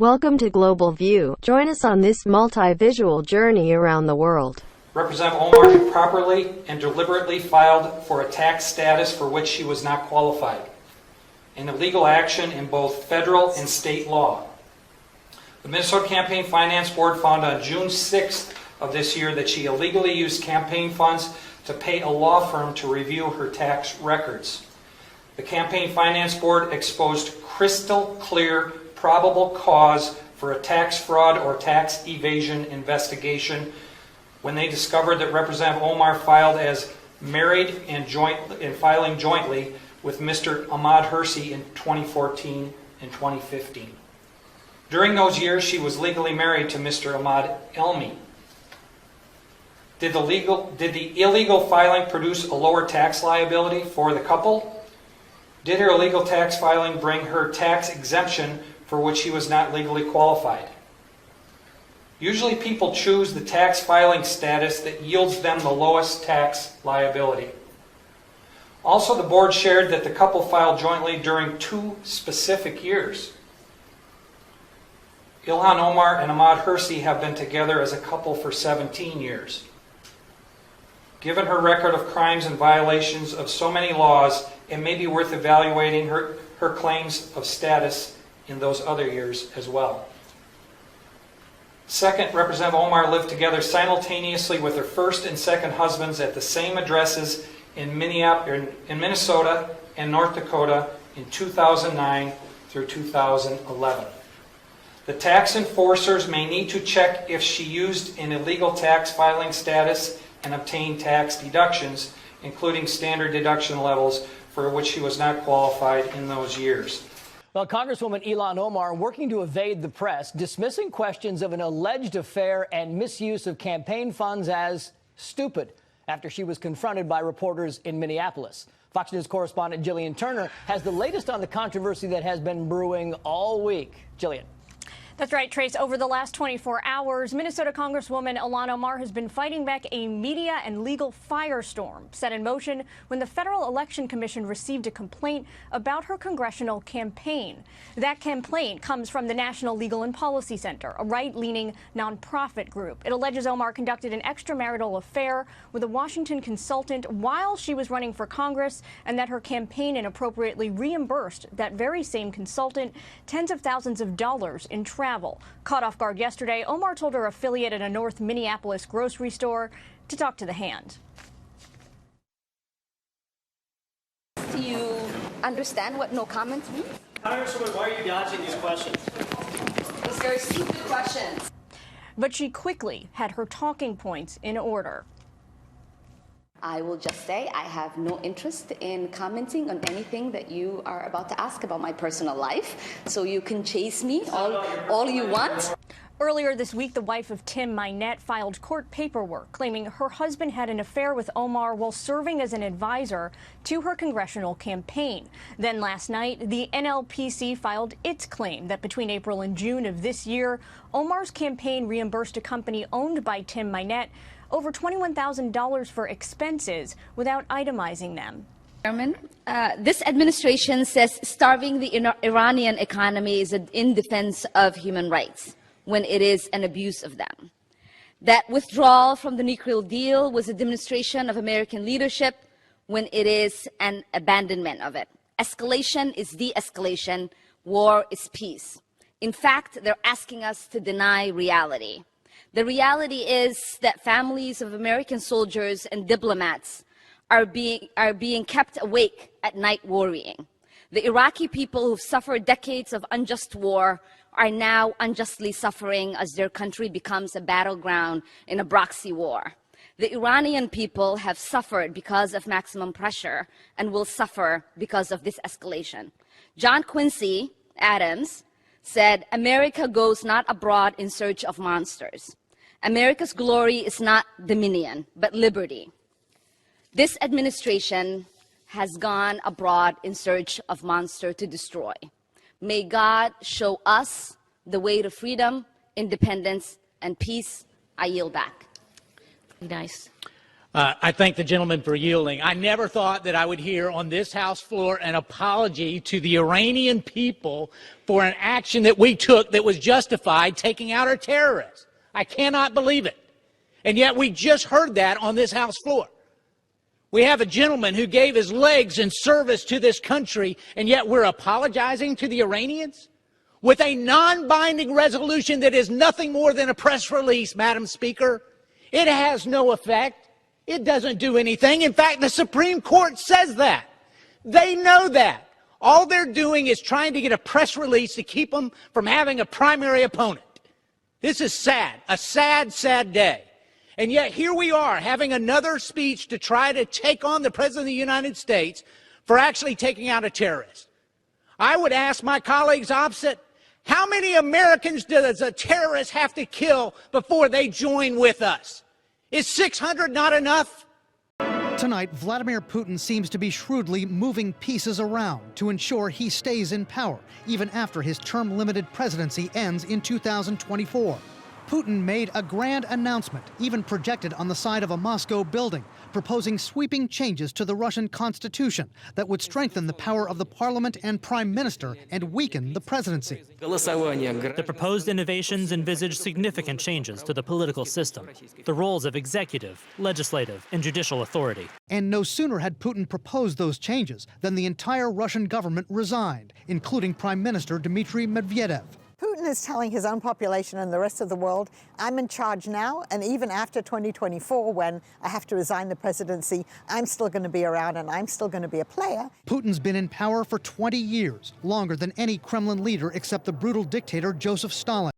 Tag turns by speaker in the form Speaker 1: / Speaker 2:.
Speaker 1: Welcome to Global View. Join us on this multi-visual journey around the world.
Speaker 2: Representative Omar improperly and deliberately filed for a tax status for which she was not qualified, an illegal action in both federal and state law. The Minnesota Campaign Finance Board found on June 6th of this year that she illegally used campaign funds to pay a law firm to review her tax records. The Campaign Finance Board exposed crystal clear probable cause for a tax fraud or tax evasion investigation when they discovered that Representative Omar filed as married and filing jointly with Mr. Ahmad Hirsi in 2014 and 2015. During those years, she was legally married to Mr. Ahmad Elmi. Did the illegal filing produce a lower tax liability for the couple? Did her illegal tax filing bring her tax exemption for which she was not legally qualified? Usually people choose the tax filing status that yields them the lowest tax liability. Also, the board shared that the couple filed jointly during 2 specific years. Ilhan Omar and Ahmad Hirsi have been together as a couple for 17 years. Given her record of crimes and violations of so many laws, it may be worth evaluating her claims of status in those other years as well. Second, Representative Omar lived together simultaneously with her first and second husbands at the same addresses in Minnesota and North Dakota in 2009 through 2011. The tax enforcers may need to check if she used an illegal tax filing status and obtained tax deductions, including standard deduction levels for which she was not qualified in those years.
Speaker 3: Well, Congresswoman Ilhan Omar working to evade the press, dismissing questions of an alleged affair and misuse of campaign funds as stupid after she was confronted by reporters in Minneapolis. Fox News correspondent Jillian Turner has the latest on the controversy that has been brewing all week. Jillian.
Speaker 4: That's right, Trace. Over the last 24 hours, Minnesota Congresswoman Ilhan Omar has been fighting back a media and legal firestorm set in motion when the Federal Election Commission received a complaint about her congressional campaign. That complaint comes from the National Legal and Policy Center, a right-leaning nonprofit group. It alleges Omar conducted an extramarital affair with a Washington consultant while she was running for Congress, and that her campaign inappropriately reimbursed that very same consultant tens of thousands of dollars in travel. Caught off guard yesterday, Omar told her affiliate at a North Minneapolis grocery store to talk to the hand.
Speaker 5: Do you understand what no comments means?
Speaker 6: Congresswoman, why are you dodging these questions?
Speaker 5: These very stupid questions.
Speaker 4: But she quickly had her talking points in order.
Speaker 5: I will just say I have no interest in commenting on anything that you are about to ask about my personal life, so you can chase me all you want.
Speaker 4: Earlier this week, the wife of Tim Mynett filed court paperwork claiming her husband had an affair with Omar while serving as an advisor to her congressional campaign. Then last night, the NLPC filed its claim that between April and June of this year, Omar's campaign reimbursed a company owned by Tim Mynett over $21,000 for expenses without itemizing them.
Speaker 5: Chairman, this administration says starving the Iranian economy is in defense of human rights when it is an abuse of them. That withdrawal from the nuclear deal was a demonstration of American leadership when it is an abandonment of it. Escalation is de-escalation. War is peace. In fact, they're asking us to deny reality. The reality is that families of American soldiers and diplomats are being kept awake at night worrying. The Iraqi people who've suffered decades of unjust war are now unjustly suffering as their country becomes a battleground in a proxy war. The Iranian people have suffered because of maximum pressure and will suffer because of this escalation. John Quincy Adams said, "America goes not abroad in search of monsters. America's glory is not dominion, but liberty." This administration has gone abroad in search of monster to destroy. May God show us the way to freedom, independence, and peace. I yield back.
Speaker 7: Nice. I thank the gentleman for yielding. I never thought that I would hear on this House floor an apology to the Iranian people for an action that we took that was justified, taking out our terrorists. I cannot believe it. And yet we just heard that on this House floor. We have a gentleman who gave his legs in service to this country, and yet we're apologizing to the Iranians with a non-binding resolution that is nothing more than a press release, Madam Speaker. It has no effect. It doesn't do anything. In fact, the Supreme Court says that. They know that. All they're doing is trying to get a press release to keep them from having a primary opponent. This is sad, a sad, sad day. And yet here we are having another speech to try to take on the President of the United States for actually taking out a terrorist. I would ask my colleagues opposite, how many Americans does a terrorist have to kill before they join with us? Is 600 not enough?
Speaker 8: Tonight, Vladimir Putin seems to be shrewdly moving pieces around to ensure he stays in power, even after his term-limited presidency ends in 2024. Putin made a grand announcement, even projected on the side of a Moscow building, proposing sweeping changes to the Russian constitution that would strengthen the power of the parliament and prime minister and weaken the presidency.
Speaker 9: The proposed innovations envisage significant changes to the political system, the roles of executive, legislative, and judicial authority.
Speaker 8: And no sooner had Putin proposed those changes than the entire Russian government resigned, including Prime Minister Dmitry Medvedev.
Speaker 10: Putin is telling his own population and the rest of the world, I'm in charge now, and even after 2024, when I have to resign the presidency, I'm still going to be around and I'm still going to be a player.
Speaker 8: Putin's been in power for 20 years, longer than any Kremlin leader except the brutal dictator Joseph Stalin.